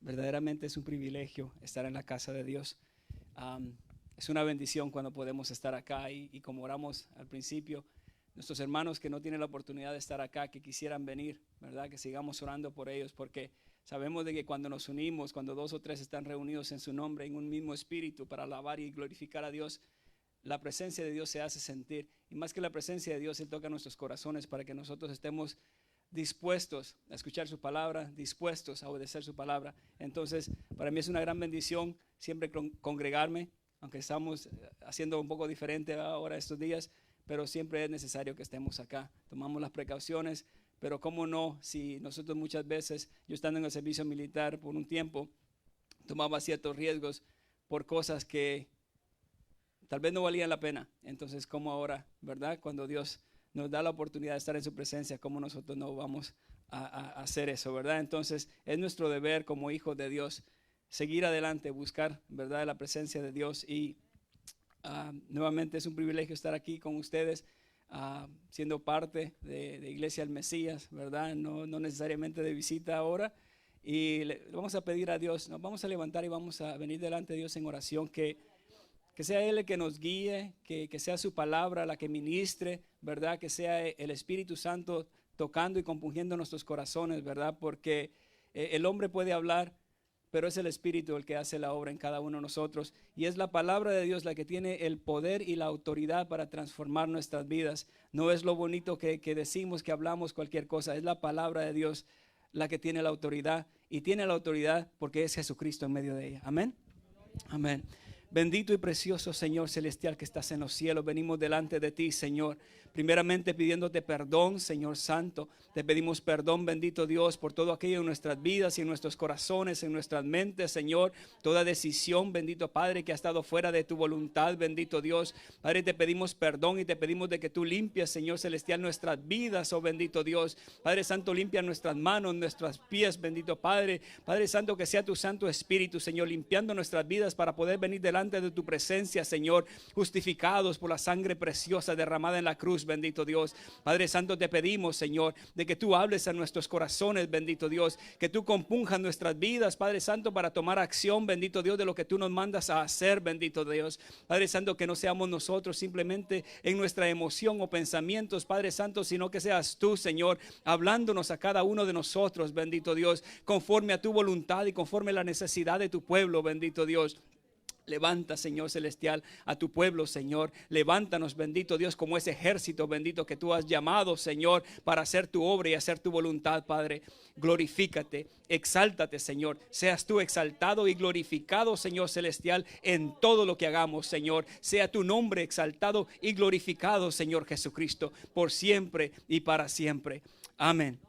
Verdaderamente es un privilegio estar en la casa de Dios. Es una bendición cuando podemos estar acá y como oramos al principio, nuestros hermanos que no tienen la oportunidad de estar acá, que quisieran venir, ¿verdad? Que sigamos orando por ellos, porque sabemos de que cuando nos unimos, cuando 2 o 3 están reunidos en su nombre, en un mismo espíritu para alabar y glorificar a Dios, la presencia de Dios se hace sentir. Y más que la presencia de Dios, Él toca nuestros corazones para que nosotros estemos dispuestos a escuchar su palabra, dispuestos a obedecer su palabra. Entonces, para mí es una gran bendición siempre congregarme, aunque estamos haciendo un poco diferente ahora estos días, pero siempre es necesario que estemos acá. Tomamos las precauciones, pero cómo no, si nosotros muchas veces, yo estando en el servicio militar por un tiempo, tomaba ciertos riesgos por cosas que tal vez no valían la pena. Entonces, como ahora, ¿verdad? Cuando Dios nos da la oportunidad de estar en su presencia, ¿cómo nosotros no vamos a hacer eso, verdad? Entonces, es nuestro deber como hijos de Dios seguir adelante, buscar, ¿verdad?, la presencia de Dios. Y nuevamente es un privilegio estar aquí con ustedes, siendo parte de Iglesia del Mesías, ¿verdad? No necesariamente de visita ahora. Y le vamos a pedir a Dios, nos vamos a levantar y vamos a venir delante de Dios en oración, que sea Él el que nos guíe, que sea su palabra la que ministre, ¿verdad? Que sea el Espíritu Santo tocando y compungiendo nuestros corazones, ¿verdad? Porque el hombre puede hablar, pero es el Espíritu el que hace la obra en cada uno de nosotros. Y es la palabra de Dios la que tiene el poder y la autoridad para transformar nuestras vidas. No es lo bonito que decimos, que hablamos cualquier cosa. Es la palabra de Dios la que tiene la autoridad. Y tiene la autoridad porque es Jesucristo en medio de ella. Amén. Amén. Bendito y precioso Señor celestial que estás en los cielos, venimos delante de ti, Señor, primeramente pidiéndote perdón, Señor Santo. Te pedimos perdón, bendito Dios, por todo aquello en nuestras vidas y en nuestros corazones, en nuestras mentes, Señor. Toda decisión, bendito Padre, que ha estado fuera de tu voluntad, bendito Dios. Padre, te pedimos perdón y te pedimos de que tú limpias, Señor celestial, nuestras vidas, oh bendito Dios. Padre Santo, limpia nuestras manos, nuestros pies, bendito Padre. Padre Santo, que sea tu Santo Espíritu, Señor, limpiando nuestras vidas para poder venir delante de tu presencia, Señor, justificados por la sangre preciosa derramada en la cruz, bendito Dios. Padre Santo, te pedimos, Señor, de que tú hables a nuestros corazones, bendito Dios, que tú compunjas nuestras vidas, Padre Santo, para tomar acción, bendito Dios, de lo que tú nos mandas a hacer, bendito Dios. Padre Santo, que no seamos nosotros simplemente en nuestra emoción o pensamientos, Padre Santo, sino que seas tú, Señor, hablándonos a cada uno de nosotros, bendito Dios, conforme a tu voluntad y conforme a la necesidad de tu pueblo, bendito Dios. Levanta, Señor celestial, a tu pueblo, Señor. Levántanos, bendito Dios, como ese ejército bendito que tú has llamado, Señor, para hacer tu obra y hacer tu voluntad, Padre. Glorifícate, exáltate, Señor. Seas tú exaltado y glorificado, Señor celestial, en todo lo que hagamos, Señor. Sea tu nombre exaltado y glorificado, Señor Jesucristo, por siempre y para siempre. Amén.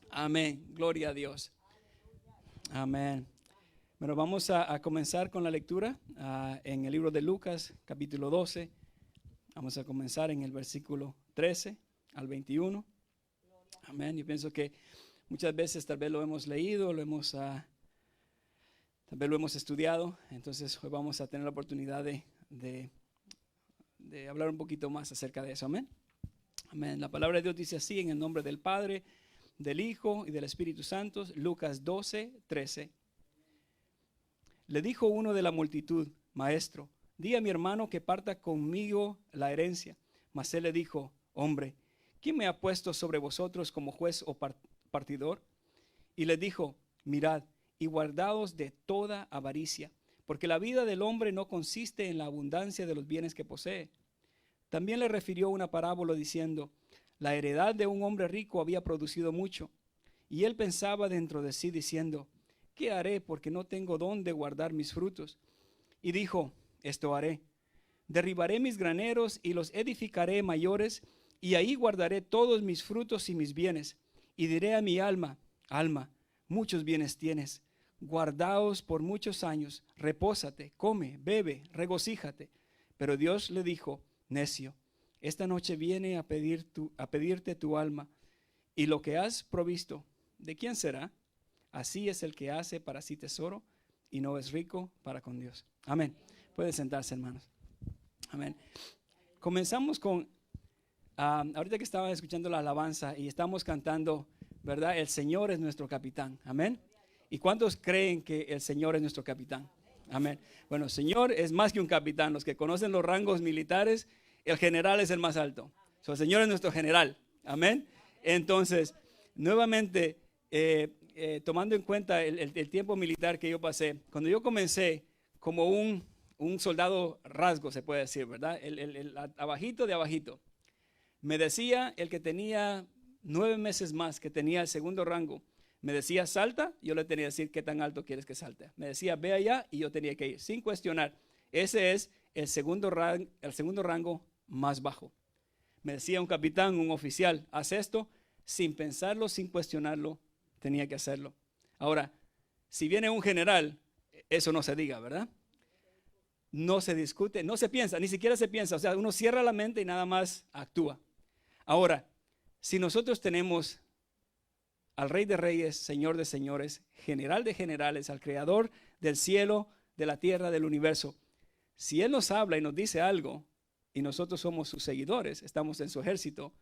Amén. Gloria a Dios. Amén. Bueno, vamos a comenzar con la lectura en el libro de Lucas, capítulo 12. Vamos a comenzar en el versículo 13 al 21. Amén. Yo pienso que muchas veces tal vez lo hemos leído, tal vez lo hemos estudiado. Entonces hoy vamos a tener la oportunidad de hablar un poquito más acerca de eso. Amén. Amén. La palabra de Dios dice así, en el nombre del Padre, del Hijo y del Espíritu Santo. Lucas 12, 13. Le dijo uno de la multitud: Maestro, di a mi hermano que parta conmigo la herencia. Mas él le dijo: Hombre, ¿quién me ha puesto sobre vosotros como juez o partidor? Y le dijo: Mirad y guardaos de toda avaricia, porque la vida del hombre no consiste en la abundancia de los bienes que posee. También le refirió una parábola diciendo: La heredad de un hombre rico había producido mucho. Y él pensaba dentro de sí diciendo: ¿Qué haré? Porque no tengo dónde guardar mis frutos. Y dijo: Esto haré. Derribaré mis graneros y los edificaré mayores, y ahí guardaré todos mis frutos y mis bienes. Y diré a mi alma: Alma, muchos bienes tienes. Guardaos por muchos años. Repósate, come, bebe, regocíjate. Pero Dios le dijo: Necio, esta noche viene a pedirte tu alma. Y lo que has provisto, ¿de quién será? Así es el que hace para sí tesoro y no es rico para con Dios. Amén. Pueden sentarse, hermanos. Amén. Comenzamos con, ahorita que estaba escuchando la alabanza y estamos cantando, ¿verdad? El Señor es nuestro capitán. Amén. ¿Y cuántos creen que el Señor es nuestro capitán? Amén. Bueno, el Señor es más que un capitán. Los que conocen los rangos militares, el general es el más alto. El Señor es nuestro general. Amén. Entonces, nuevamente, tomando en cuenta el tiempo militar que yo pasé, cuando yo comencé como un soldado rasgo, se puede decir, ¿verdad? El abajito de abajito. Me decía el que tenía 9 meses más, que tenía el segundo rango, me decía salta, yo le tenía que decir qué tan alto quieres que salte. Me decía ve allá y yo tenía que ir, sin cuestionar. Ese es el segundo rango más bajo. Me decía un capitán, un oficial, haz esto, sin pensarlo, sin cuestionarlo, tenía que hacerlo. Ahora, si viene un general, eso no se diga, ¿verdad? No se discute, no se piensa, ni siquiera se piensa. O sea, uno cierra la mente y nada más actúa. Ahora, si nosotros tenemos al Rey de Reyes, Señor de Señores, General de Generales, al Creador del cielo, de la tierra, del universo, si Él nos habla y nos dice algo y nosotros somos sus seguidores, estamos en su ejército,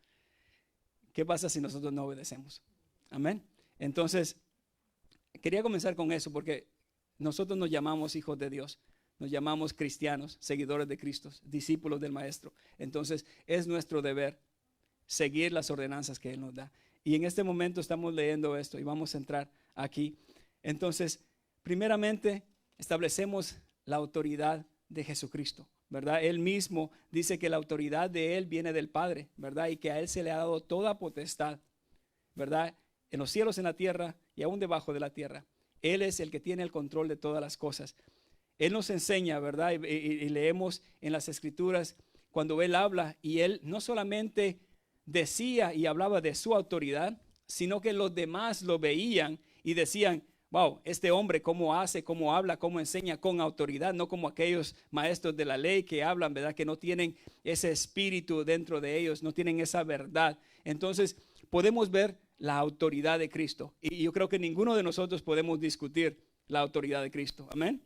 ¿qué pasa si nosotros no obedecemos? Amén. Entonces, quería comenzar con eso porque nosotros nos llamamos hijos de Dios. Nos llamamos cristianos, seguidores de Cristo, discípulos del Maestro. Entonces, es nuestro deber seguir las ordenanzas que Él nos da. Y en este momento estamos leyendo esto y vamos a entrar aquí. Entonces, primeramente, establecemos la autoridad de Jesucristo, ¿verdad? Él mismo dice que la autoridad de Él viene del Padre, ¿verdad? Y que a Él se le ha dado toda potestad, ¿verdad? En los cielos, en la tierra y aún debajo de la tierra. Él es el que tiene el control de todas las cosas. Él nos enseña, ¿verdad? Y leemos en las Escrituras cuando Él habla y Él no solamente decía y hablaba de su autoridad, sino que los demás lo veían y decían, wow, este hombre cómo hace, cómo habla, cómo enseña con autoridad, no como aquellos maestros de la ley que hablan, ¿verdad? Que no tienen ese espíritu dentro de ellos, no tienen esa verdad. Entonces podemos ver la autoridad de Cristo y yo creo que ninguno de nosotros podemos discutir la autoridad de Cristo. Amén.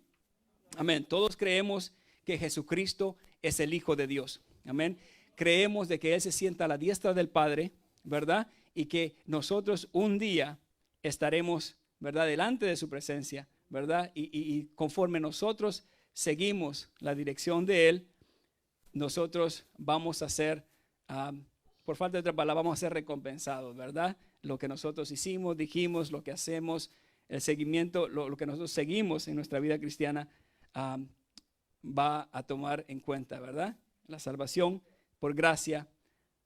Amén. Todos creemos que Jesucristo es el Hijo de Dios. Amén. Creemos de que Él se sienta a la diestra del Padre, ¿verdad? Y que nosotros un día estaremos, ¿verdad? Delante de su presencia, ¿verdad? Y conforme nosotros seguimos la dirección de Él, nosotros vamos a ser, por falta de otra palabra, vamos a ser recompensados, ¿verdad? Lo que nosotros hicimos, dijimos, lo que hacemos, el seguimiento, lo que nosotros seguimos en nuestra vida cristiana, va a tomar en cuenta, ¿verdad? La salvación por gracia,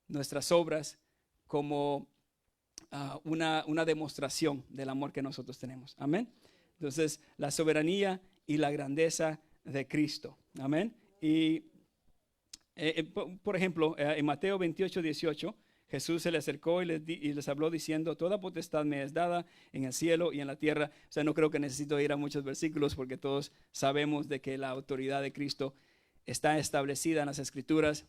nuestras obras como una demostración del amor que nosotros tenemos. Amén. Entonces, la soberanía y la grandeza de Cristo. Amén. Y, por ejemplo, en Mateo 28:18, Jesús se le acercó y les habló diciendo, toda potestad me es dada en el cielo y en la tierra. O sea, no creo que necesito ir a muchos versículos porque todos sabemos de que la autoridad de Cristo está establecida en las Escrituras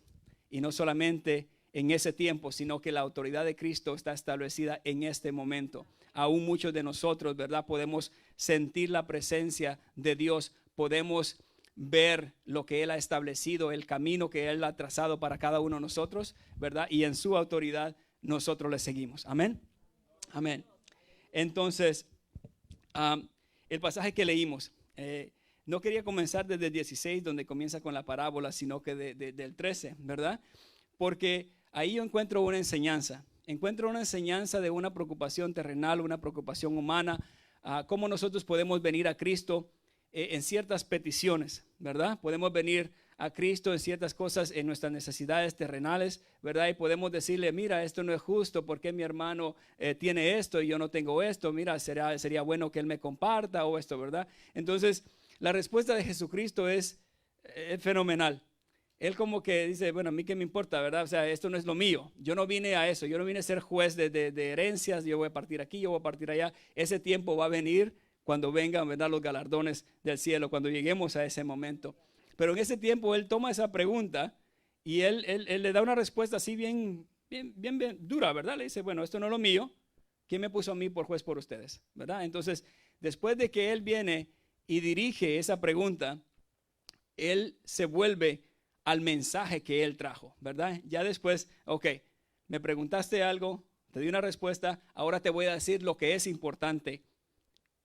y no solamente en ese tiempo, sino que la autoridad de Cristo está establecida en este momento. Aún muchos de nosotros, ¿verdad? Podemos sentir la presencia de Dios, podemos ver lo que Él ha establecido, el camino que Él ha trazado para cada uno de nosotros, ¿verdad? Y en su autoridad nosotros le seguimos. Amén. Amén. Entonces, el pasaje que leímos, no quería comenzar desde el 16, donde comienza con la parábola, sino que del 13, ¿verdad? Porque ahí yo encuentro una enseñanza de una preocupación terrenal, una preocupación humana, cómo nosotros podemos venir a Cristo en ciertas peticiones, ¿verdad? Podemos venir a Cristo en ciertas cosas, en nuestras necesidades terrenales, ¿verdad? Y podemos decirle, mira, esto no es justo, ¿por qué mi hermano tiene esto y yo no tengo esto? Mira, sería bueno que él me comparta o esto, ¿verdad? Entonces, la respuesta de Jesucristo es fenomenal. Él como que dice, bueno, a mí qué me importa, ¿verdad? O sea, esto no es lo mío. Yo no vine a eso, yo no vine a ser juez de herencias, yo voy a partir aquí, yo voy a partir allá. Ese tiempo va a venir cuando vengan, ¿verdad? Los galardones del cielo, cuando lleguemos a ese momento. Pero en ese tiempo Él toma esa pregunta y él le da una respuesta así bien dura, ¿verdad? Le dice, bueno, esto no es lo mío. ¿Quién me puso a mí por juez por ustedes? ¿Verdad? Entonces, después de que Él viene y dirige esa pregunta, Él se vuelve al mensaje que Él trajo, ¿verdad? Ya después, ok, me preguntaste algo, te di una respuesta, ahora te voy a decir lo que es importante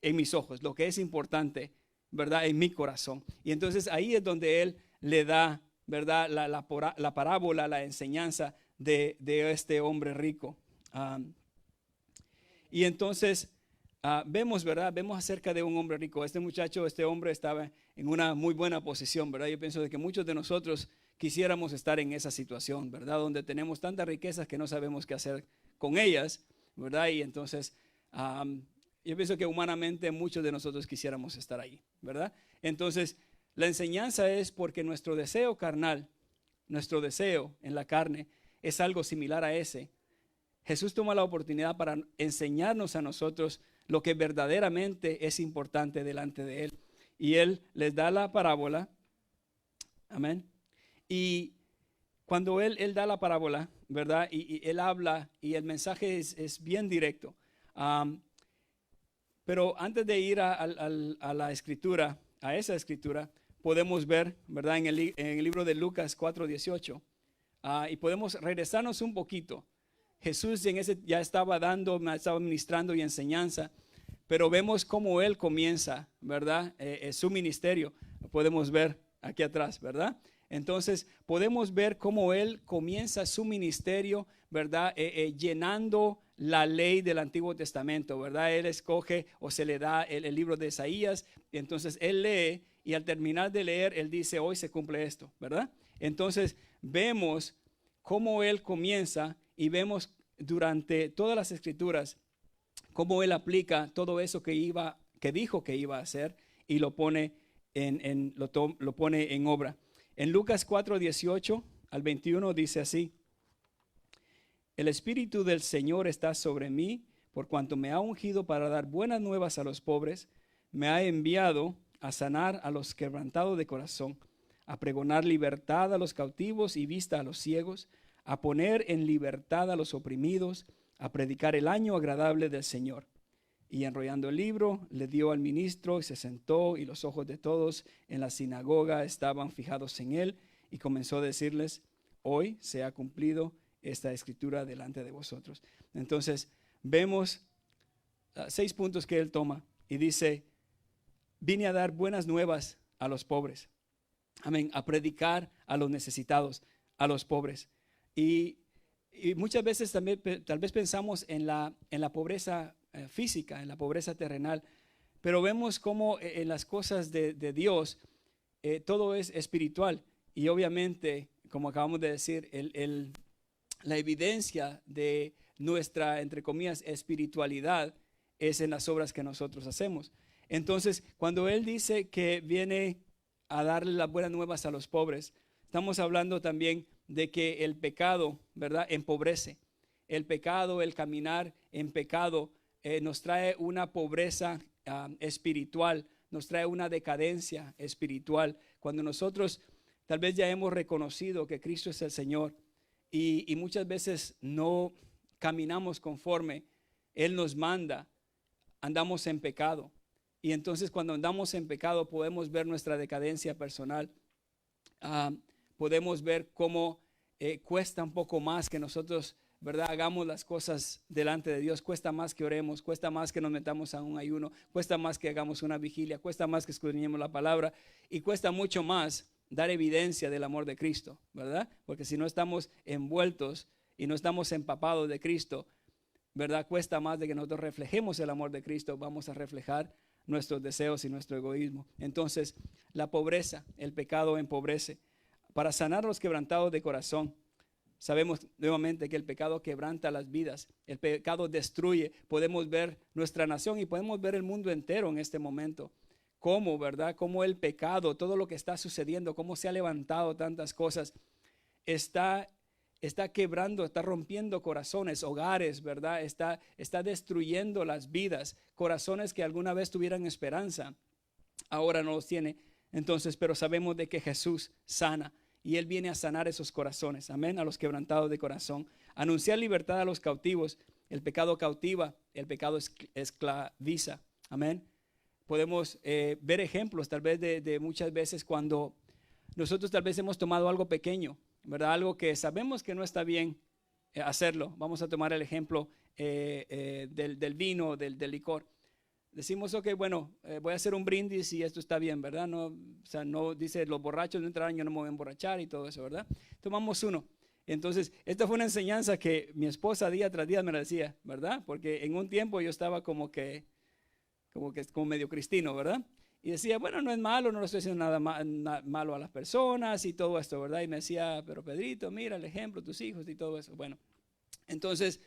en mis ojos, lo que es importante, ¿verdad? En mi corazón. Y entonces ahí es donde él le da, ¿verdad? La parábola, la enseñanza de este hombre rico. Y entonces vemos, ¿verdad? Vemos acerca de un hombre rico. Este muchacho, este hombre estaba en una muy buena posición, ¿verdad? Yo pienso de que muchos de nosotros quisiéramos estar en esa situación, ¿verdad? Donde tenemos tantas riquezas que no sabemos qué hacer con ellas, ¿verdad? Y entonces yo pienso que humanamente muchos de nosotros quisiéramos estar ahí, ¿verdad? Entonces la enseñanza es porque nuestro deseo carnal, nuestro deseo en la carne es algo similar a ese. Jesús toma la oportunidad para enseñarnos a nosotros lo que verdaderamente es importante delante de Él. Y Él les da la parábola. Amén. Y cuando Él da la parábola, ¿verdad? Y Él habla y el mensaje es bien directo. Pero antes de ir a la escritura, a esa escritura, podemos ver, ¿verdad? En el libro de Lucas 4:18. Y podemos regresarnos un poquito. Jesús en ese ya estaba ministrando y enseñanza, pero vemos cómo Él comienza, ¿verdad? Su ministerio. Lo podemos ver aquí atrás, ¿verdad? Entonces, podemos ver cómo Él comienza su ministerio, ¿verdad? Llenando la ley del Antiguo Testamento, ¿verdad? Él escoge o se le da el libro de Isaías, y entonces Él lee y al terminar de leer, Él dice, hoy se cumple esto, ¿verdad? Entonces, vemos cómo Él comienza y vemos durante todas las escrituras cómo Él aplica todo eso que dijo que iba a hacer y lo pone lo pone en obra. En Lucas 4:18 al 21 dice así: el Espíritu del Señor está sobre mí, por cuanto me ha ungido para dar buenas nuevas a los pobres, me ha enviado a sanar a los quebrantados de corazón, a pregonar libertad a los cautivos y vista a los ciegos, a poner en libertad a los oprimidos, a predicar el año agradable del Señor. Y enrollando el libro, le dio al ministro y se sentó, y los ojos de todos en la sinagoga estaban fijados en él, y comenzó a decirles: hoy se ha cumplido esta escritura delante de vosotros. Entonces vemos 6 puntos que él toma y dice: vine a dar buenas nuevas a los pobres. Amén. A predicar a los necesitados, a los pobres. Y muchas veces también tal vez pensamos en la pobreza física, en la pobreza terrenal, pero vemos cómo en las cosas de Dios todo es espiritual. Y obviamente, como acabamos de decir, la evidencia de nuestra, entre comillas, espiritualidad es en las obras que nosotros hacemos. Entonces, cuando Él dice que viene a darle las buenas nuevas a los pobres, estamos hablando también de que el pecado, ¿verdad?, empobrece. El pecado, el caminar en pecado nos trae una pobreza espiritual, nos trae una decadencia espiritual. Cuando nosotros tal vez ya hemos reconocido que Cristo es el Señor y muchas veces no caminamos conforme Él nos manda, andamos en pecado. Y entonces cuando andamos en pecado podemos ver nuestra decadencia personal. Podemos ver cómo cuesta un poco más que nosotros, ¿verdad?, hagamos las cosas delante de Dios. Cuesta más que oremos, cuesta más que nos metamos a un ayuno, cuesta más que hagamos una vigilia, cuesta más que escudriñemos la palabra y cuesta mucho más dar evidencia del amor de Cristo, ¿verdad? Porque si no estamos envueltos y no estamos empapados de Cristo, ¿verdad?, cuesta más de que nosotros reflejemos el amor de Cristo, vamos a reflejar nuestros deseos y nuestro egoísmo. Entonces, la pobreza, el pecado empobrece. Para sanar a los quebrantados de corazón, sabemos nuevamente que el pecado quebranta las vidas, el pecado destruye. Podemos ver nuestra nación y podemos ver el mundo entero en este momento. Cómo, ¿verdad? Cómo el pecado, todo lo que está sucediendo, cómo se ha levantado tantas cosas, está quebrando, está rompiendo corazones, hogares, ¿verdad? Está destruyendo las vidas, corazones que alguna vez tuvieran esperanza, ahora no los tiene. Entonces, pero sabemos de que Jesús sana y Él viene a sanar esos corazones, amén, a los quebrantados de corazón, anunciar libertad a los cautivos. El pecado cautiva, el pecado esclaviza, amén. Podemos ver ejemplos tal vez de muchas veces cuando nosotros tal vez hemos tomado algo pequeño, ¿verdad? Algo que sabemos que no está bien hacerlo. Vamos a tomar el ejemplo del vino, del licor. decimos, ok, bueno, voy a hacer un brindis y esto está bien, ¿verdad? No, o sea, no dice los borrachos no entrarán, yo no me voy a emborrachar y todo eso, ¿verdad? Tomamos uno. Entonces, esta fue una enseñanza que mi esposa día tras día me la decía, ¿verdad? Porque en un tiempo yo estaba como medio cristino, ¿verdad? Y decía, bueno, no es malo, no le estoy haciendo nada malo a las personas y todo esto, ¿verdad? Y me decía, pero Pedrito, mira el ejemplo, tus hijos y todo eso. Bueno, entonces,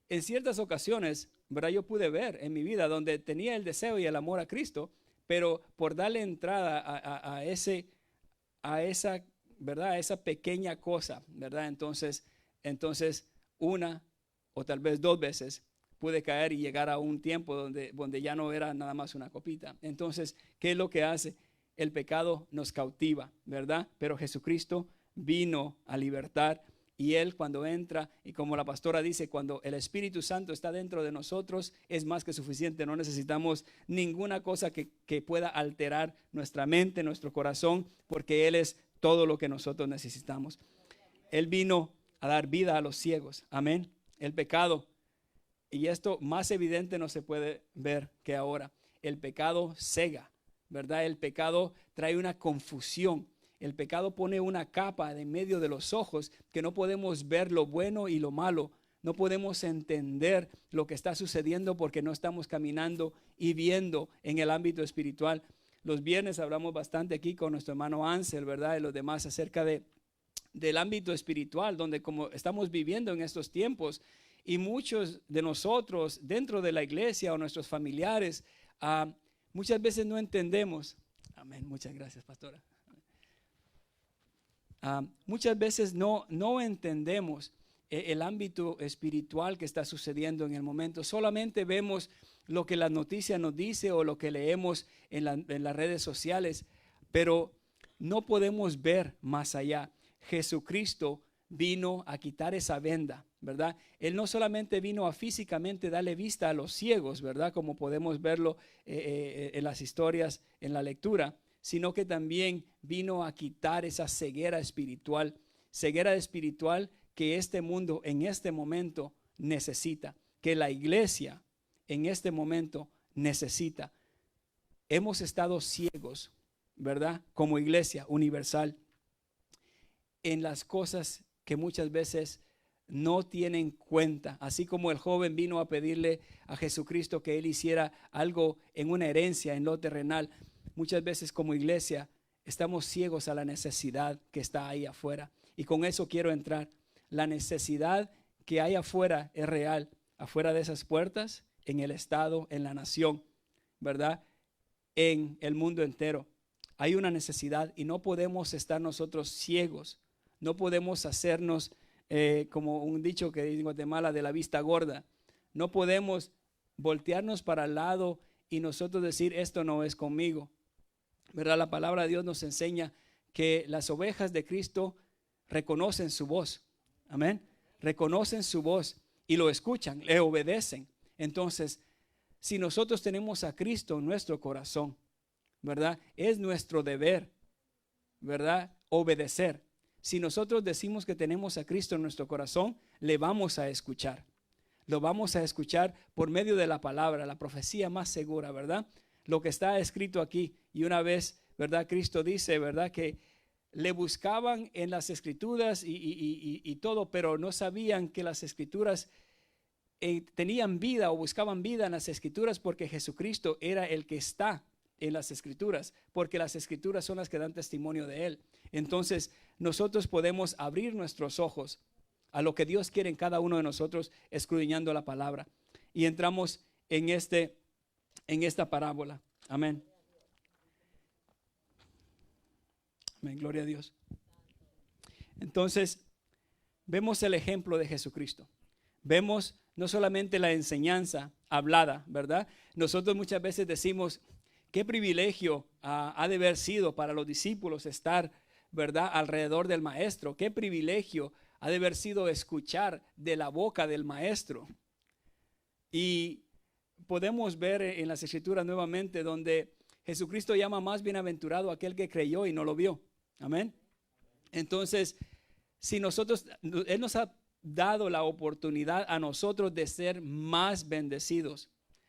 en ciertas ocasiones, ¿verdad? Yo pude ver en mi vida donde tenía el deseo y el amor a Cristo, pero por darle entrada a esa, ¿verdad? A esa pequeña cosa, ¿verdad? Entonces, una o tal vez 2 veces pude caer y llegar a un tiempo donde ya no era nada más una copita. Entonces, ¿qué es lo que hace? El pecado nos cautiva, ¿verdad? Pero Jesucristo vino a libertar. Y Él cuando entra, y como la pastora dice, cuando el Espíritu Santo está dentro de nosotros, es más que suficiente. No necesitamos ninguna cosa que pueda alterar nuestra mente, nuestro corazón, porque Él es todo lo que nosotros necesitamos. Él vino a dar vida a los ciegos. Amén. El pecado, y esto más evidente no se puede ver que ahora, el pecado cega, ¿verdad? El pecado trae una confusión. El pecado pone una capa en medio de los ojos que no podemos ver lo bueno y lo malo. No podemos entender lo que está sucediendo porque no estamos caminando y viendo en el ámbito espiritual. Los viernes hablamos bastante aquí con nuestro hermano Ansel, ¿verdad? Y los demás acerca del ámbito espiritual, donde como estamos viviendo en estos tiempos y muchos de nosotros dentro de la iglesia o nuestros familiares, muchas veces no entendemos. Amén, muchas gracias, pastora. Muchas veces no entendemos el ámbito espiritual que está sucediendo en el momento. Solamente vemos lo que la noticia nos dice o lo que leemos en las redes sociales, pero no podemos ver más allá. Jesucristo vino a quitar esa venda, ¿verdad? Él no solamente vino a físicamente darle vista a los ciegos, ¿verdad? Como podemos verlo en las historias, en la lectura, sino que también vino a quitar esa ceguera espiritual que este mundo en este momento necesita, que la iglesia en este momento necesita. Hemos estado ciegos, ¿verdad? Como iglesia universal en las cosas que muchas veces no tienen cuenta. Así como el joven vino a pedirle a Jesucristo que él hiciera algo en una herencia, en lo terrenal, muchas veces como iglesia estamos ciegos a la necesidad que está ahí afuera. Y con eso quiero entrar. La necesidad que hay afuera es real. Afuera de esas puertas, en el estado, en la nación, ¿verdad? En el mundo entero. Hay una necesidad y no podemos estar nosotros ciegos. No podemos hacernos, como un dicho que dice en Guatemala, de la vista gorda. No podemos voltearnos para el lado y nosotros decir, esto no es conmigo. ¿Verdad? La palabra de Dios nos enseña que las ovejas de Cristo reconocen su voz. Amén. Reconocen su voz y lo escuchan, le obedecen. Entonces, si nosotros tenemos a Cristo en nuestro corazón, ¿verdad? Es nuestro deber, ¿verdad? Obedecer. Si nosotros decimos que tenemos a Cristo en nuestro corazón, le vamos a escuchar. Lo vamos a escuchar por medio de la palabra, la profecía más segura, ¿verdad? Lo que está escrito aquí. Y una vez, ¿verdad? Cristo dice, ¿verdad? Que le buscaban en las escrituras y todo, pero no sabían que las escrituras tenían vida o buscaban vida en las escrituras porque Jesucristo era el que está en las escrituras, porque las escrituras son las que dan testimonio de Él. Entonces, nosotros podemos abrir nuestros ojos a lo que Dios quiere en cada uno de nosotros, escudriñando la palabra. Y entramos en esta parábola. Amén. Amén, gloria a Dios. Entonces, vemos el ejemplo de Jesucristo. Vemos no solamente la enseñanza hablada, ¿verdad? Nosotros muchas veces decimos, qué privilegio ha de haber sido para los discípulos estar, ¿verdad?, alrededor del maestro. Qué privilegio ha de haber sido escuchar de la boca del maestro. Y podemos ver en las escrituras nuevamente donde Jesucristo llama más bienaventurado a aquel que creyó y no lo vio. Amén. Entonces, si nosotros, Él nos ha dado la oportunidad a nosotros de ser más bendecidos,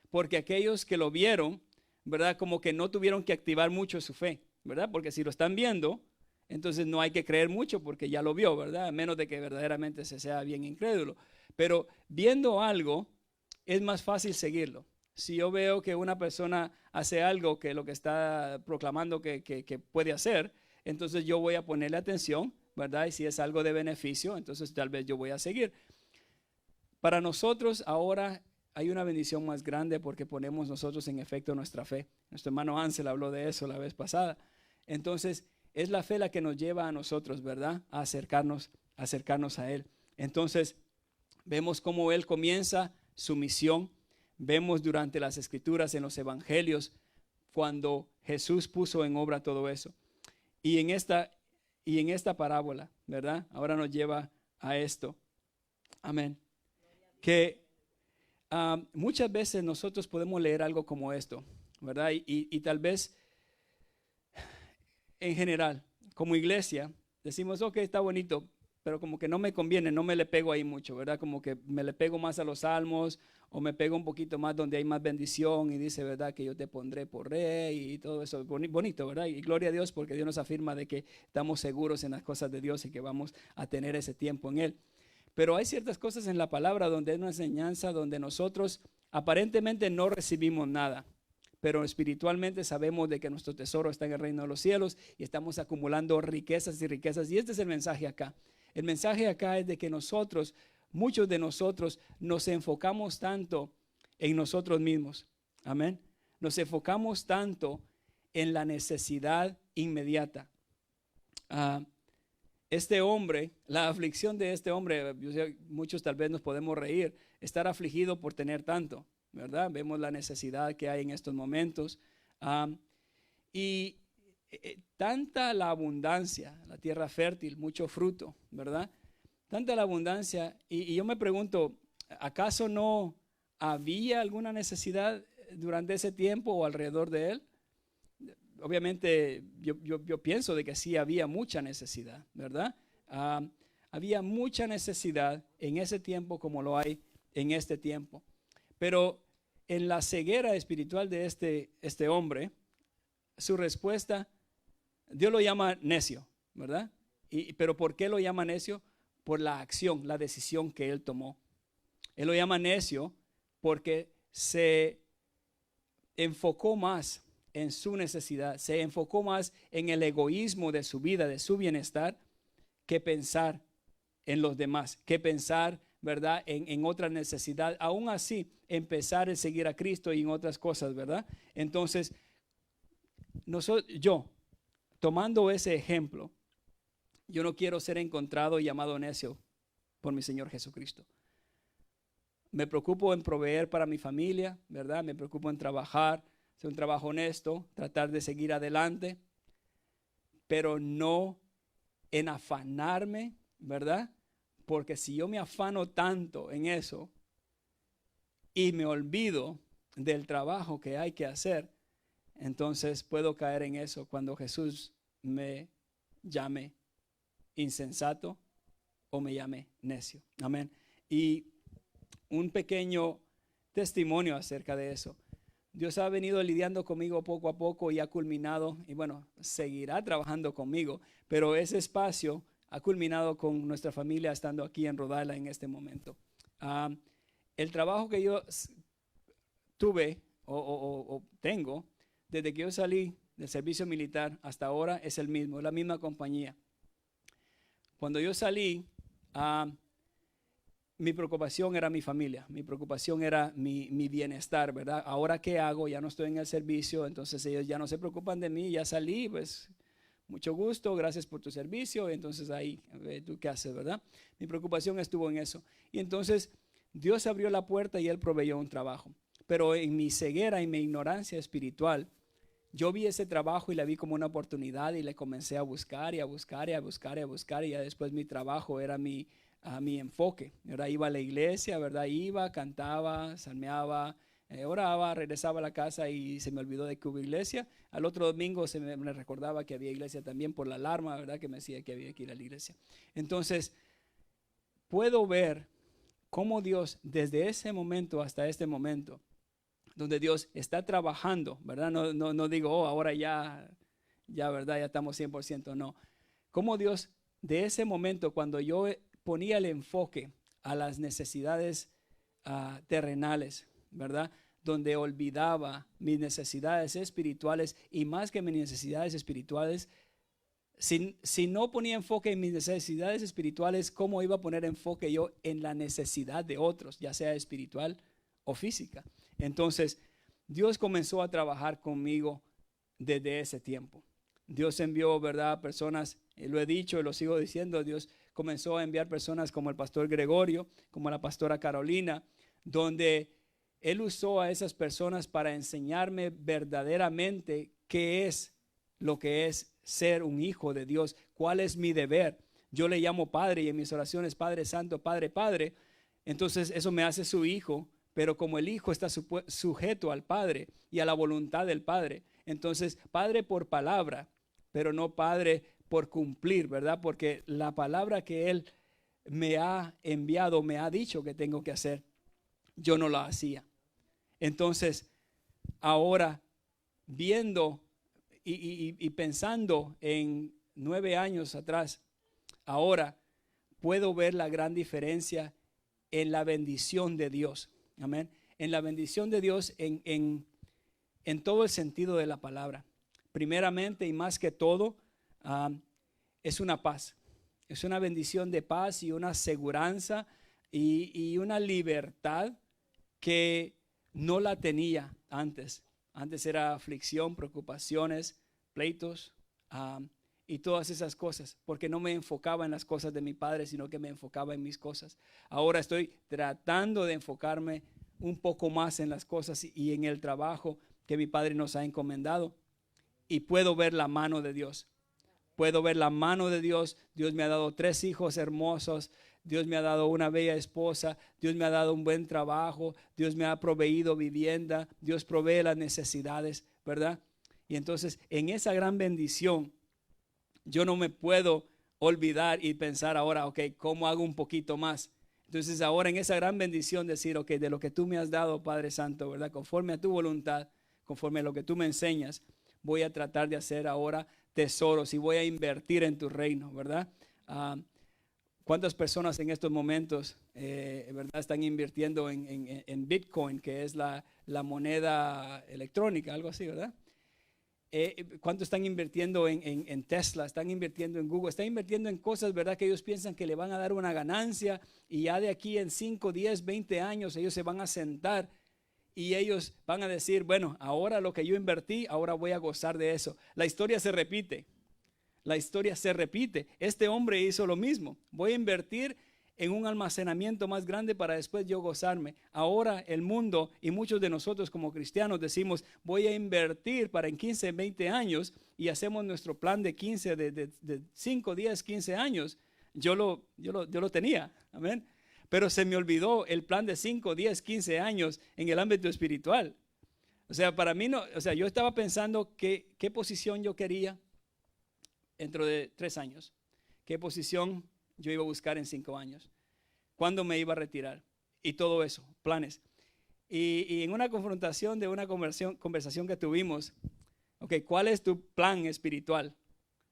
porque aquellos que lo vieron, ¿verdad? Como que no tuvieron que activar mucho su fe, ¿verdad? Porque si lo están viendo, entonces no hay que creer mucho porque ya lo vio, ¿verdad? A menos de que verdaderamente se sea bien incrédulo. Pero viendo algo, es más fácil seguirlo. Si yo veo que una persona hace algo que lo que está proclamando que puede hacer, entonces yo voy a ponerle atención, ¿verdad? Y si es algo de beneficio, entonces tal vez yo voy a seguir. Para nosotros ahora hay una bendición más grande porque ponemos nosotros en efecto nuestra fe. Nuestro hermano Ansel habló de eso la vez pasada. Entonces, es la fe la que nos lleva a nosotros, ¿verdad? A acercarnos a Él. Entonces, vemos cómo Él comienza su misión. Vemos durante las Escrituras, en los Evangelios, cuando Jesús puso en obra todo eso. Y en esta parábola, ¿verdad? Ahora nos lleva a esto. Amén. Que muchas veces nosotros podemos leer algo como esto, ¿verdad? Y tal vez en general, como iglesia, decimos, ok, está bonito, pero como que no me conviene, no me le pego ahí mucho, ¿verdad? Como que me le pego más a los salmos o me pego un poquito más donde hay más bendición y dice, ¿verdad? Que yo te pondré por rey y todo eso, bonito, ¿verdad? Y gloria a Dios porque Dios nos afirma de que estamos seguros en las cosas de Dios y que vamos a tener ese tiempo en Él. Pero hay ciertas cosas en la palabra donde es una enseñanza donde nosotros aparentemente no recibimos nada, pero espiritualmente sabemos de que nuestro tesoro está en el reino de los cielos y estamos acumulando riquezas y riquezas. Y este es el mensaje acá. El mensaje acá es de que nosotros, muchos de nosotros, nos enfocamos tanto en nosotros mismos. Amén. Nos enfocamos tanto en la necesidad inmediata. Este hombre, la aflicción de este hombre, muchos tal vez nos podemos reír, estar afligido por tener tanto, ¿verdad? Vemos la necesidad que hay en estos momentos. Y tanta la abundancia, la tierra fértil, mucho fruto, ¿verdad? Tanta la abundancia. Y yo me pregunto, ¿acaso no había alguna necesidad durante ese tiempo o alrededor de él? Obviamente yo pienso de que sí había mucha necesidad, ¿verdad? Había mucha necesidad en ese tiempo como lo hay en este tiempo. Pero en la ceguera espiritual de este hombre, su respuesta, Dios lo llama necio, ¿verdad? Pero ¿por qué lo llama necio? Por la acción, la decisión que él tomó. Él lo llama necio porque se enfocó más en su necesidad, se enfocó más en el egoísmo de su vida, de su bienestar, que pensar en los demás, que pensar, ¿verdad?, en otra necesidad. Aún así, empezar a seguir a Cristo y en otras cosas, ¿verdad? Entonces, yo, tomando ese ejemplo, yo no quiero ser encontrado y llamado necio por mi Señor Jesucristo. Me preocupo en proveer para mi familia, ¿verdad? Me preocupo en trabajar, hacer un trabajo honesto, tratar de seguir adelante, pero no en afanarme, ¿verdad? Porque si yo me afano tanto en eso y me olvido del trabajo que hay que hacer, entonces puedo caer en eso cuando Jesús me llame insensato o me llame necio. Amén. Y un pequeño testimonio acerca de eso. Dios ha venido lidiando conmigo poco a poco y ha culminado, y bueno, seguirá trabajando conmigo, pero ese espacio ha culminado con nuestra familia estando aquí en Rhode Island en este momento. El trabajo que yo tuve o tengo desde que yo salí del servicio militar hasta ahora es el mismo, es la misma compañía. Cuando yo salí, mi preocupación era mi familia, mi preocupación era mi bienestar, ¿verdad? Ahora, ¿qué hago? Ya no estoy en el servicio, entonces ellos ya no se preocupan de mí, ya salí, pues mucho gusto, gracias por tu servicio, entonces ahí, ¿tú qué haces, verdad? Mi preocupación estuvo en eso. Y entonces Dios abrió la puerta y Él proveyó un trabajo. Pero en mi ceguera y mi ignorancia espiritual, yo vi ese trabajo y la vi como una oportunidad y le comencé a buscar y a buscar y a buscar y a buscar y ya después mi trabajo era mi enfoque, ¿verdad? Iba a la iglesia, ¿verdad? Iba, cantaba, salmeaba, oraba, regresaba a la casa y se me olvidó de que hubo iglesia. Al otro domingo me recordaba que había iglesia también por la alarma, ¿verdad? Que me decía que había que ir a la iglesia. Entonces, puedo ver cómo Dios desde ese momento hasta este momento, donde Dios está trabajando, ¿verdad? No digo, oh, ahora ya, ¿verdad? Ya estamos 100%, no. Como Dios, de ese momento, cuando yo ponía el enfoque a las necesidades terrenales, ¿verdad? Donde olvidaba mis necesidades espirituales, y más que mis necesidades espirituales, si no ponía enfoque en mis necesidades espirituales, ¿cómo iba a poner enfoque yo en la necesidad de otros, ya sea espiritual o física? Entonces, Dios comenzó a trabajar conmigo desde ese tiempo. Dios envió, ¿verdad?, personas, lo he dicho y lo sigo diciendo, Dios comenzó a enviar personas como el pastor Gregorio, como la pastora Carolina, donde Él usó a esas personas para enseñarme verdaderamente qué es lo que es ser un hijo de Dios, cuál es mi deber. Yo le llamo Padre y en mis oraciones Padre Santo, Padre, Padre. Entonces eso me hace su hijo, pero como el hijo está sujeto al Padre y a la voluntad del Padre, entonces Padre por palabra, pero no Padre por cumplir, ¿verdad? Porque la palabra que Él me ha enviado, me ha dicho que tengo que hacer, yo no la hacía. Entonces, ahora viendo y pensando en 9 años atrás, ahora puedo ver la gran diferencia en la bendición de Dios. Amén. En la bendición de Dios en todo el sentido de la palabra. Primeramente y más que todo, es una paz. Es una bendición de paz y una seguranza y una libertad que no la tenía antes. Antes era aflicción, preocupaciones, pleitos y todas esas cosas, porque no me enfocaba en las cosas de mi Padre, sino que me enfocaba en mis cosas. Ahora estoy tratando de enfocarme un poco más en las cosas y en el trabajo que mi Padre nos ha encomendado, y puedo ver la mano de Dios. Puedo ver la mano de Dios. Dios me ha dado 3 hijos hermosos. Dios me ha dado una bella esposa. Dios me ha dado un buen trabajo. Dios me ha proveído vivienda. Dios provee las necesidades, ¿verdad? Y entonces, en esa gran bendición, yo no me puedo olvidar y pensar ahora, ok, ¿cómo hago un poquito más? Entonces, ahora en esa gran bendición decir, ok, de lo que tú me has dado, Padre Santo, ¿verdad? Conforme a tu voluntad, conforme a lo que tú me enseñas, voy a tratar de hacer ahora tesoros y voy a invertir en tu reino, ¿verdad? ¿Cuántas personas en estos momentos, verdad, están invirtiendo en Bitcoin, que es la moneda electrónica, algo así, ¿verdad? ¿Cuántos están invirtiendo en Tesla? Están invirtiendo en Google, están invirtiendo en cosas, ¿verdad?, que ellos piensan que le van a dar una ganancia, y ya de aquí en 5, 10, 20 años ellos se van a sentar y ellos van a decir, bueno, ahora lo que yo invertí, ahora voy a gozar de eso. La historia se repite. La historia se repite. Este hombre hizo lo mismo. Voy a invertir en un almacenamiento más grande para después yo gozarme. Ahora el mundo y muchos de nosotros como cristianos decimos, voy a invertir para en 15, 20 años, y hacemos nuestro plan de 15, de 5, 10, 15 años. Yo lo tenía. Amén. Pero se me olvidó el plan de 5, 10, 15 años en el ámbito espiritual. O sea, para mí no, o sea, yo estaba pensando qué posición yo quería dentro de 3 años. ¿Qué posición yo iba a buscar en 5 años? ¿Cuándo me iba a retirar? Y todo eso, planes. Y en una confrontación de una conversación que tuvimos, ok, ¿cuál es tu plan espiritual?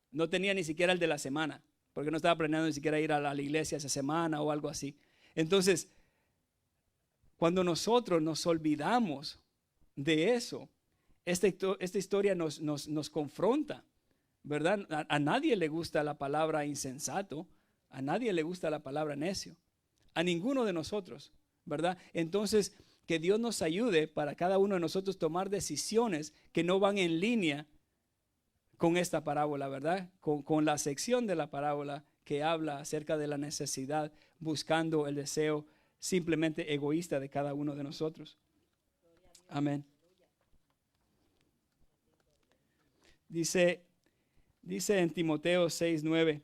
No tenía ni siquiera el de la semana, porque no estaba planeando ni siquiera ir a la iglesia esa semana o algo así. Entonces, cuando nosotros nos olvidamos de eso, esta historia nos confronta, ¿verdad? A nadie le gusta la palabra insensato, a nadie le gusta la palabra necio, a ninguno de nosotros, ¿verdad? Entonces, que Dios nos ayude para cada uno de nosotros tomar decisiones que no van en línea con esta parábola, ¿verdad? Con la sección de la parábola que habla acerca de la necesidad, buscando el deseo simplemente egoísta de cada uno de nosotros. Amén. Dice en Timoteo 6:9,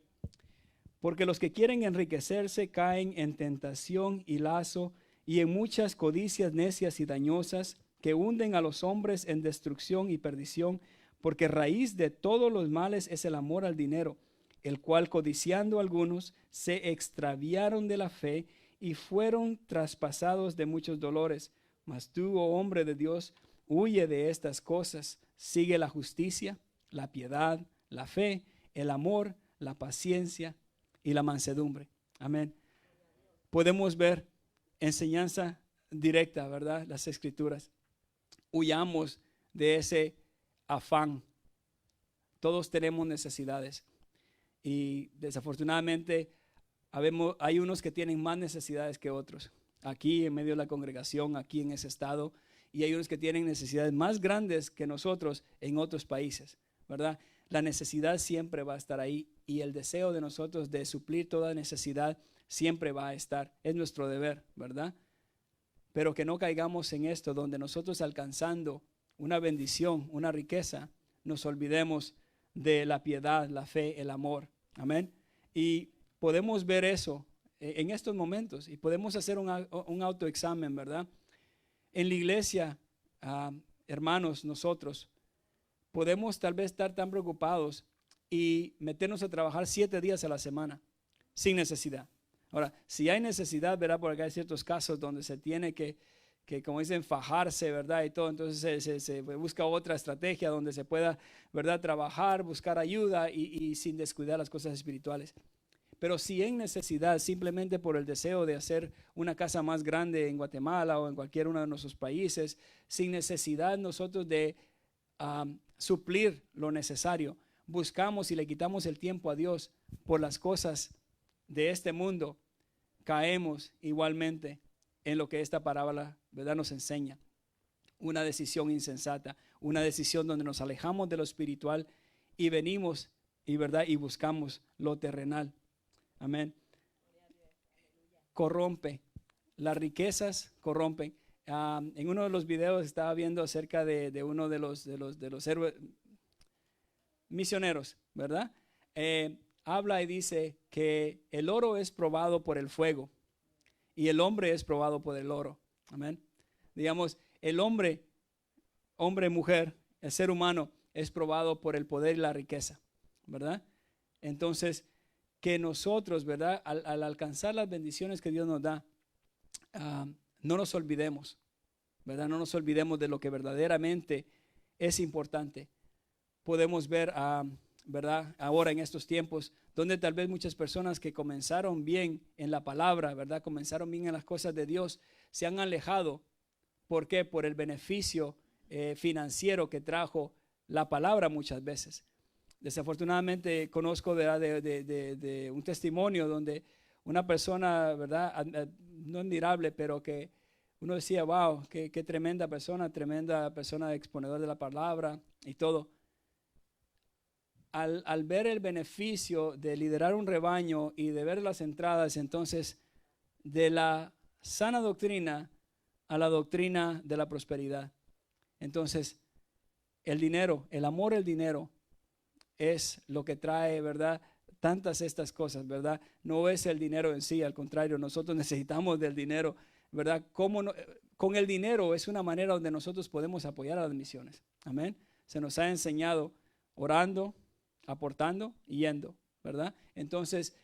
porque los que quieren enriquecerse caen en tentación y lazo y en muchas codicias necias y dañosas que hunden a los hombres en destrucción y perdición, porque raíz de todos los males es el amor al dinero, el cual codiciando algunos se extraviaron de la fe y fueron traspasados de muchos dolores, Mas tú, oh hombre de Dios, huye de estas cosas. Sigue la justicia, la piedad, la fe, el amor, la paciencia y la mansedumbre. Amén. Podemos ver enseñanza directa, ¿verdad? Las escrituras. Huyamos de ese afán. Todos tenemos necesidades y desafortunadamente hay unos que tienen más necesidades que otros. Aquí en medio de la congregación, aquí en ese estado, y hay unos que tienen necesidades más grandes que nosotros en otros países, ¿verdad? La necesidad siempre va a estar ahí y el deseo de nosotros de suplir toda necesidad siempre va a estar. Es nuestro deber, ¿verdad? Pero que no caigamos en esto donde nosotros alcanzando una bendición, una riqueza, nos olvidemos de la piedad, la fe, el amor. Amén. Y podemos ver eso en estos momentos y podemos hacer un autoexamen, ¿verdad? En la iglesia, hermanos, nosotros podemos tal vez estar tan preocupados y meternos a trabajar 7 días a la semana sin necesidad. Ahora, si hay necesidad, ¿verdad? Porque hay ciertos casos donde se tiene que como dicen, fajarse, ¿verdad? Y todo, entonces se busca otra estrategia donde se pueda, ¿verdad? Trabajar, buscar ayuda y sin descuidar las cosas espirituales. Pero si en necesidad, simplemente por el deseo de hacer una casa más grande en Guatemala o en cualquier uno de nuestros países, sin necesidad nosotros de suplir lo necesario, buscamos y le quitamos el tiempo a Dios por las cosas de este mundo, caemos igualmente en lo que esta parábola, ¿verdad?, nos enseña. Una decisión insensata, una decisión donde nos alejamos de lo espiritual y venimos y buscamos lo terrenal. Amén. Corrompe. Las riquezas corrompen. En uno de los videos estaba viendo acerca de uno de los héroes misioneros, ¿verdad? Habla y dice que el oro es probado por el fuego y el hombre es probado por el oro. Amén. Digamos, el hombre, mujer, el ser humano es probado por el poder y la riqueza, ¿verdad? Entonces, que nosotros, ¿verdad? Al alcanzar las bendiciones que Dios nos da, no nos olvidemos, ¿verdad? No nos olvidemos de lo que verdaderamente es importante. Podemos ver, ¿verdad? Ahora en estos tiempos, donde tal vez muchas personas que comenzaron bien en la palabra, ¿verdad? Comenzaron bien en las cosas de Dios, se han alejado. ¿Por qué? Por el beneficio financiero que trajo la palabra muchas veces. Desafortunadamente conozco de un testimonio donde una persona, ¿verdad? No admirable, pero que uno decía, wow, qué tremenda persona exponedor de la palabra y todo. Al ver el beneficio de liderar un rebaño y de ver las entradas, entonces, de la sana doctrina a la doctrina de la prosperidad. Entonces, el dinero, el amor al dinero es lo que trae, ¿verdad?, tantas estas cosas, ¿verdad? No es el dinero en sí, al contrario, nosotros necesitamos del dinero, ¿verdad? Con el dinero es una manera donde nosotros podemos apoyar a las misiones. Amén. Se nos ha enseñado orando, aportando y yendo, ¿verdad? Entonces,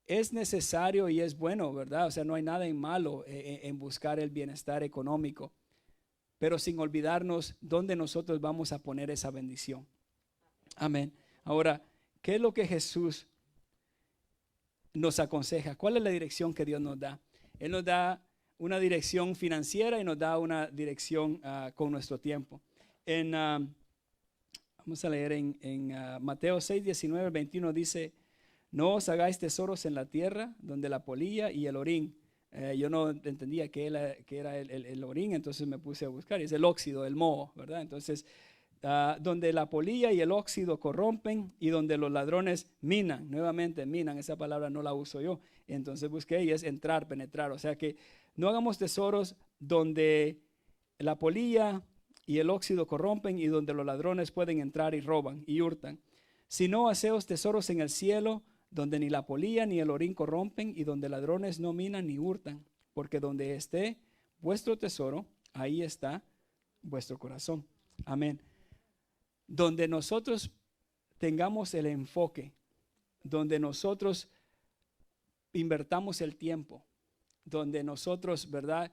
es necesario y es bueno, ¿verdad? O sea, no hay nada en malo en buscar el bienestar económico, pero sin olvidarnos dónde nosotros vamos a poner esa bendición. Amén. Ahora, ¿qué es lo que Jesús nos aconseja? ¿Cuál es la dirección que Dios nos da? Él nos da una dirección financiera y nos da una dirección con nuestro tiempo. Vamos a leer en Mateo 6, 19, 21 dice: no os hagáis tesoros en la tierra donde la polilla y el orín. Yo no entendía qué era el orín, entonces me puse a buscar. Es el óxido, el moho, ¿verdad? Entonces, donde la polilla y el óxido corrompen y donde los ladrones minan. Nuevamente, minan, esa palabra no la uso yo. Entonces busqué y es entrar, penetrar. O sea que no hagamos tesoros donde la polilla y el óxido corrompen y donde los ladrones pueden entrar y roban y hurtan. Sino haceos tesoros en el cielo, donde ni la polilla ni el orín corrompen y donde ladrones no minan ni hurtan. Porque donde esté vuestro tesoro, ahí está vuestro corazón. Amén. Donde nosotros tengamos el enfoque, donde nosotros invertamos el tiempo, donde nosotros, ¿verdad?,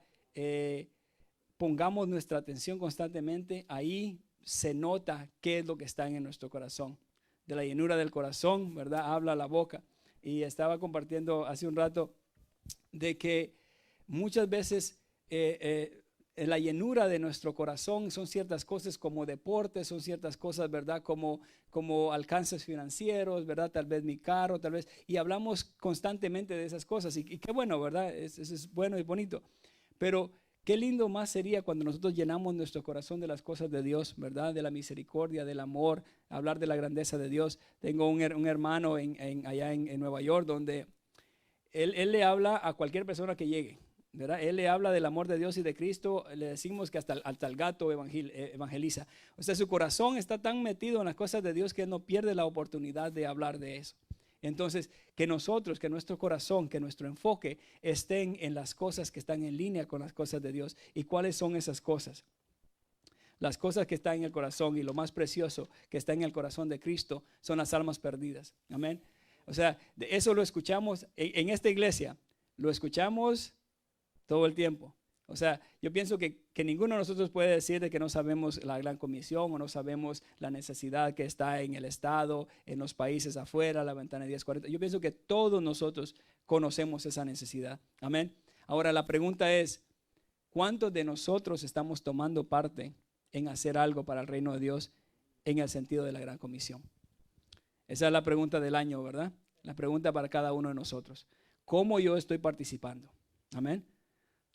pongamos nuestra atención constantemente, ahí se nota qué es lo que está en nuestro corazón. De la llenura del corazón, ¿verdad? Habla la boca. Y estaba compartiendo hace un rato de que muchas veces la llenura de nuestro corazón son ciertas cosas como deportes, son ciertas cosas, ¿verdad? Como alcances financieros, ¿verdad? Tal vez mi carro, tal vez. Y hablamos constantemente de esas cosas. Y qué bueno, ¿verdad? Eso es bueno y bonito. Pero qué lindo más sería cuando nosotros llenamos nuestro corazón de las cosas de Dios, ¿verdad? De la misericordia, del amor, hablar de la grandeza de Dios. Tengo un hermano allá en Nueva York donde él le habla a cualquier persona que llegue, ¿verdad? Él le habla del amor de Dios y de Cristo. Le decimos que hasta el gato evangeliza. O sea, su corazón está tan metido en las cosas de Dios que él no pierde la oportunidad de hablar de eso. Entonces, que nosotros, que nuestro corazón, que nuestro enfoque estén en las cosas que están en línea con las cosas de Dios. ¿Y cuáles son esas cosas? Las cosas que están en el corazón y lo más precioso que está en el corazón de Cristo son las almas perdidas. Amén. O sea, de eso lo escuchamos en esta iglesia, lo escuchamos todo el tiempo. O sea, yo pienso que ninguno de nosotros puede decir de que no sabemos la gran comisión o no sabemos la necesidad que está en el estado, en los países afuera, la ventana de 1040. Yo pienso que todos nosotros conocemos esa necesidad. Amén. Ahora la pregunta es, ¿cuántos de nosotros estamos tomando parte en hacer algo para el reino de Dios en el sentido de la gran comisión? Esa es la pregunta del año, ¿verdad? La pregunta para cada uno de nosotros. ¿Cómo yo estoy participando? Amén.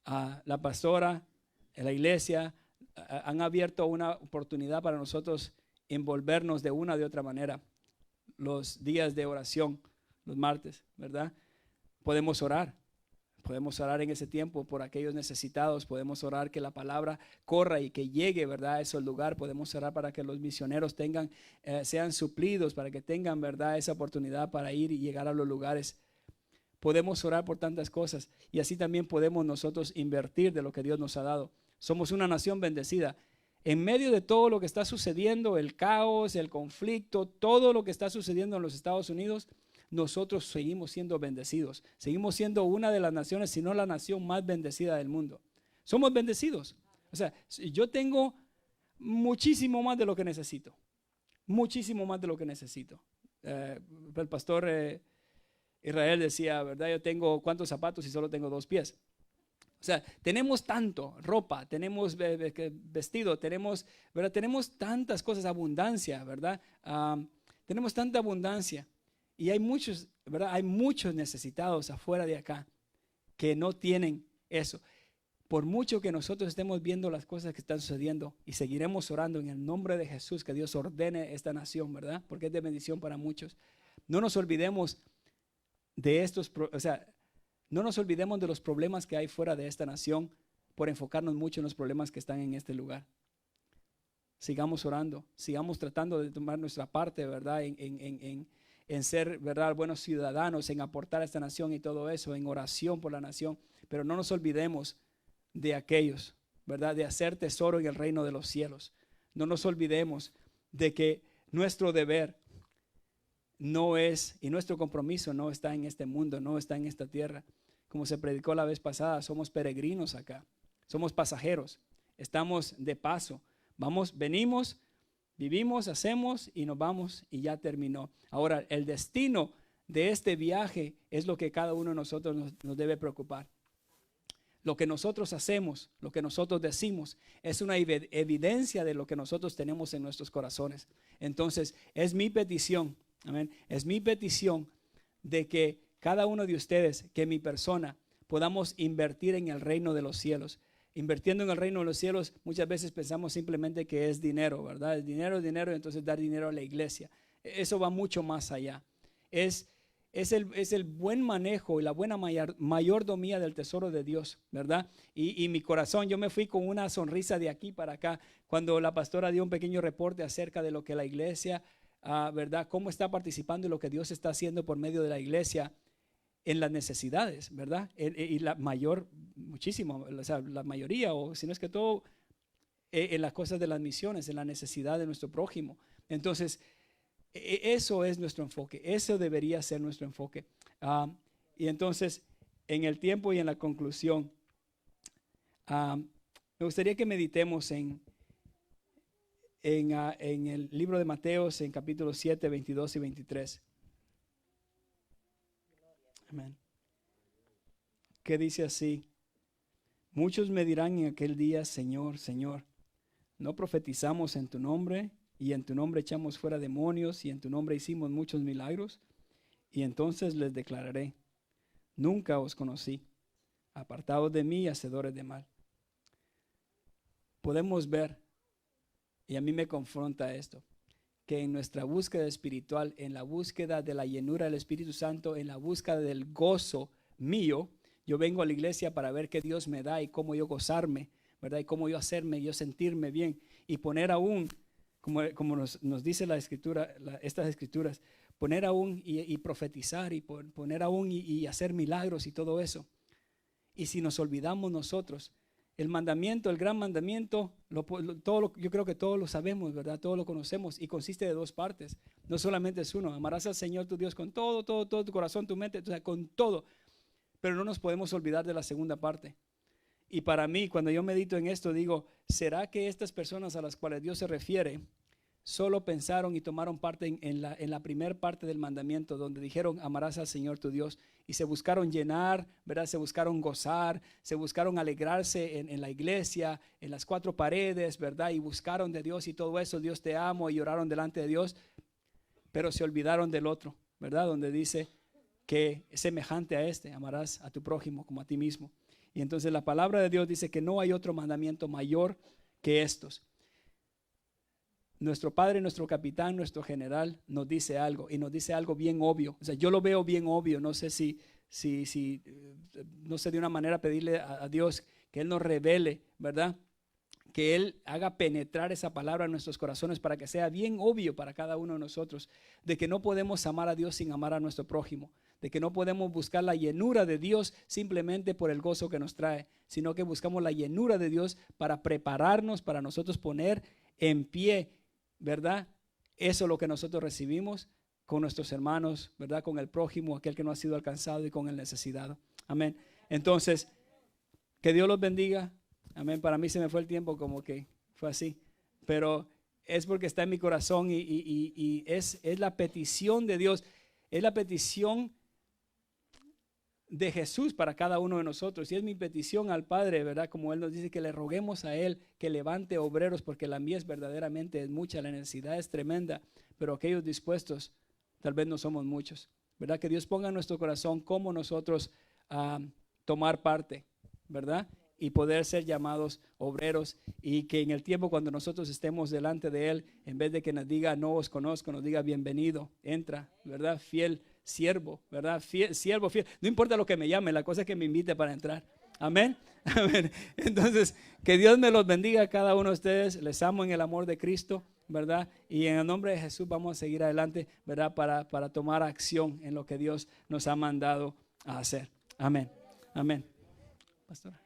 La pastora, la iglesia, han abierto una oportunidad para nosotros envolvernos de una de otra manera. Los días de oración, los martes, ¿verdad? Podemos orar en ese tiempo por aquellos necesitados. Podemos orar que la palabra corra y que llegue, ¿verdad? A ese lugar. Podemos orar para que los misioneros sean suplidos, para que tengan, ¿verdad? Esa oportunidad para ir y llegar a los lugares. Podemos orar por tantas cosas y así también podemos nosotros invertir de lo que Dios nos ha dado. Somos una nación bendecida. En medio de todo lo que está sucediendo, el caos, el conflicto, todo lo que está sucediendo en los Estados Unidos, nosotros seguimos siendo bendecidos. Seguimos siendo una de las naciones, si no la nación más bendecida del mundo. Somos bendecidos. O sea, yo tengo muchísimo más de lo que necesito. Muchísimo más de lo que necesito. El pastor Israel decía, ¿verdad? Yo tengo ¿cuántos zapatos y solo tengo 2 pies? O sea, tenemos tanto, ropa, tenemos vestido, tenemos, ¿verdad? Tenemos tantas cosas, abundancia, ¿verdad? Tenemos tanta abundancia y hay muchos, ¿verdad? Hay muchos necesitados afuera de acá que no tienen eso. Por mucho que nosotros estemos viendo las cosas que están sucediendo y seguiremos orando en el nombre de Jesús, que Dios ordene esta nación, ¿verdad? Porque es de bendición para muchos. No nos olvidemos de no nos olvidemos de los problemas que hay fuera de esta nación por enfocarnos mucho en los problemas que están en este lugar. Sigamos orando, sigamos tratando de tomar nuestra parte, ¿verdad? En ser, ¿verdad? Buenos ciudadanos, en aportar a esta nación y todo eso, en oración por la nación. Pero no nos olvidemos de aquellos, ¿verdad? De hacer tesoro en el reino de los cielos. No nos olvidemos de que nuestro deber no es, y nuestro compromiso no está en este mundo, no está en esta tierra. Como se predicó la vez pasada, somos peregrinos acá, somos pasajeros, estamos de paso. Vamos, venimos, vivimos, hacemos y nos vamos y ya terminó. Ahora, el destino de este viaje es lo que cada uno de nosotros nos debe preocupar. Lo que nosotros hacemos, lo que nosotros decimos, es una evidencia de lo que nosotros tenemos en nuestros corazones. Entonces, es mi petición. Amén. Es mi petición de que cada uno de ustedes, que mi persona, podamos invertir en el reino de los cielos. Invirtiendo en el reino de los cielos, muchas veces pensamos simplemente que es dinero, ¿verdad? Es dinero, y entonces dar dinero a la iglesia. Eso va mucho más allá. Es el buen manejo y la buena mayordomía del tesoro de Dios, ¿verdad? Y mi corazón, yo me fui con una sonrisa de aquí para acá cuando la pastora dio un pequeño reporte acerca de lo que la iglesia, ¿verdad? Cómo está participando y lo que Dios está haciendo por medio de la iglesia en las necesidades, ¿verdad? Y la muchísimo, o sea, la mayoría, o si no es que todo, en las cosas de las misiones, en la necesidad de nuestro prójimo. Entonces, eso es nuestro enfoque, eso debería ser nuestro enfoque. Y entonces, en el tiempo y en la conclusión, me Me gustaría que meditemos en el libro de Mateos, en capítulo 7, 22 y 23. Amén. Que dice así: muchos me dirán en aquel día, Señor, Señor, ¿no profetizamos en tu nombre? Y en tu nombre echamos fuera demonios, y en tu nombre hicimos muchos milagros. Y entonces les declararé: nunca os conocí, apartados de mí, hacedores de mal. Podemos ver, y a mí me confronta esto, que en nuestra búsqueda espiritual, en la búsqueda de la llenura del Espíritu Santo, en la búsqueda del gozo mío, yo vengo a la iglesia para ver qué Dios me da y cómo yo gozarme, ¿verdad? Y cómo yo hacerme, yo sentirme bien y poner aún, como nos dice la escritura, estas escrituras, poner aún y profetizar y poner aún y hacer milagros y todo eso. Y si nos olvidamos nosotros, el mandamiento, el gran mandamiento, yo creo que todos lo sabemos, ¿verdad? Todos lo conocemos y consiste de dos partes. No solamente es uno: amarás al Señor tu Dios con todo tu corazón, tu mente, o sea, con todo. Pero no nos podemos olvidar de la segunda parte. Y para mí, cuando yo medito en esto, digo, ¿será que estas personas a las cuales Dios se refiere solo pensaron y tomaron parte en la primera parte del mandamiento, donde dijeron amarás al Señor tu Dios, y se buscaron llenar, ¿verdad? Se buscaron gozar, se buscaron alegrarse en la iglesia, en las cuatro paredes, ¿verdad? Y buscaron de Dios y todo eso, Dios te amo, y oraron delante de Dios, pero se olvidaron del otro, ¿verdad? Donde dice que es semejante a este: amarás a tu prójimo como a ti mismo. Y entonces la palabra de Dios dice que no hay otro mandamiento mayor que estos. Nuestro padre, nuestro capitán, nuestro general nos dice algo, y nos dice algo bien obvio. O sea, yo lo veo bien obvio. No sé no sé, de una manera pedirle a Dios que Él nos revele, ¿verdad? Que Él haga penetrar esa palabra en nuestros corazones para que sea bien obvio para cada uno de nosotros, de que no podemos amar a Dios sin amar a nuestro prójimo, de que no podemos buscar la llenura de Dios simplemente por el gozo que nos trae, sino que buscamos la llenura de Dios para prepararnos, para nosotros poner en pie, ¿verdad? Eso es lo que nosotros recibimos con nuestros hermanos, ¿verdad? Con el prójimo, aquel que no ha sido alcanzado, y con el necesitado. Amén. Entonces, que Dios los bendiga. Amén. Para mí se me fue el tiempo, como que fue así, pero es porque está en mi corazón y es la petición de Dios, es la petición de Jesús para cada uno de nosotros, y es mi petición al Padre, ¿verdad? Como Él nos dice, que le roguemos a Él que levante obreros, porque la mies verdaderamente es mucha, la necesidad es tremenda, pero aquellos dispuestos tal vez no somos muchos, ¿verdad? Que Dios ponga en nuestro corazón cómo nosotros tomar parte, ¿verdad? Y poder ser llamados obreros, y que en el tiempo cuando nosotros estemos delante de Él, en vez de que nos diga no os conozco, nos diga bienvenido, entra, ¿verdad? Fiel siervo, ¿verdad? Siervo fiel. No importa lo que me llame, la cosa es que me invite para entrar. Amén. Amén. Entonces, que Dios me los bendiga a cada uno de ustedes. Les amo en el amor de Cristo, ¿verdad? Y en el nombre de Jesús vamos a seguir adelante, ¿verdad? Para tomar acción en lo que Dios nos ha mandado a hacer. Amén. Amén. Pastora.